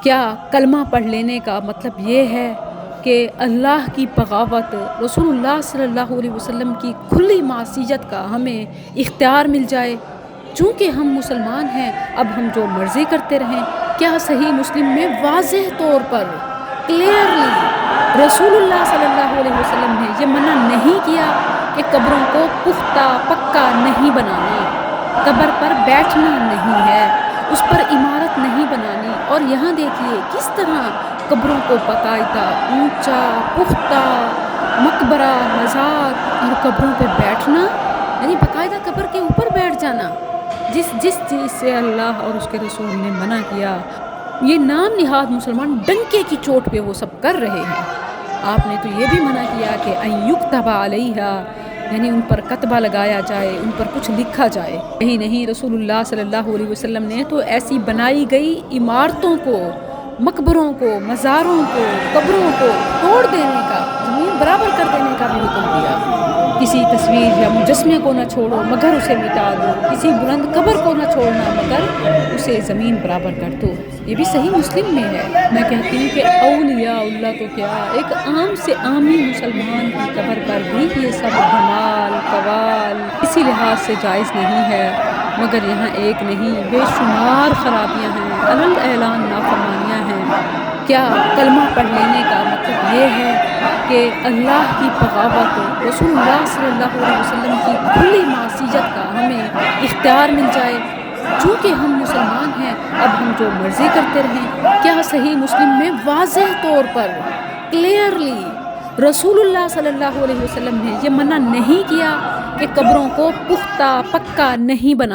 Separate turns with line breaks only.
کیا کلمہ پڑھ لینے کا مطلب یہ ہے کہ اللہ کی بغاوت، رسول اللہ صلی اللہ علیہ وسلم کی کھلی معصیت کا ہمیں اختیار مل جائے؟ چونکہ ہم مسلمان ہیں اب ہم جو مرضی کرتے رہیں؟ کیا صحیح مسلم میں واضح طور پر کلیئرلی رسول اللہ صلی اللہ علیہ وسلم نے یہ منع نہیں کیا کہ قبروں کو پختہ پکا نہیں بنانا، قبر پر بیٹھنا نہیں ہے، اس پر عمارت نہیں بنانی؟ اور یہاں دیکھیے کس طرح قبروں کو باقاعدہ اونچا پختہ مقبرہ مزار اور قبروں پہ بیٹھنا، یعنی باقاعدہ قبر کے اوپر بیٹھ جانا، جس چیز سے اللہ اور اس کے رسول نے منع کیا، یہ نام نہاد مسلمان ڈنکے کی چوٹ پہ وہ سب کر رہے ہیں۔ آپ نے تو یہ بھی منع کیا کہ ان یکتب علیہا، یعنی ان پر کتبہ لگایا جائے، ان پر کچھ لکھا جائے۔ یہی نہیں، رسول اللہ صلی اللہ علیہ وسلم نے تو ایسی بنائی گئی عمارتوں کو، مقبروں کو، مزاروں کو، قبروں کو توڑ دینے کا، زمین برابر کر دینے کا بھی حکم دیا۔ کسی تصویر یا مجسمے کو نہ چھوڑو مگر اسے مٹا دو، کسی بلند قبر کو نہ چھوڑنا مگر اسے زمین برابر کر دو۔ یہ بھی صحیح مسلم میں ہے۔ میں کہتی ہوں کہ اولیاء اللہ تو کیا، ایک عام سے عامی مسلمان کی قبر پر بھی یہ سب دھمال قوال اسی لحاظ سے جائز نہیں ہے، مگر یہاں ایک نہیں بے شمار خرابیاں ہیں، علل اعلان نافرمانیاں ہیں۔ کیا کلمہ پڑھ لینے کا مطلب یہ ہے کہ اللہ کی بغاوت، رسول اللہ صلی اللہ علیہ وسلم کی کھلی معصیت کا ہمیں اختیار مل جائے؟ چونکہ ہم مسلمان ہیں اب ہم جو مرضی کرتے رہیں؟ کیا صحیح مسلم میں واضح طور پر کلیئرلی رسول اللہ صلی اللہ علیہ وسلم نے یہ منع نہیں کیا کہ قبروں کو پختہ پکا نہیں بنا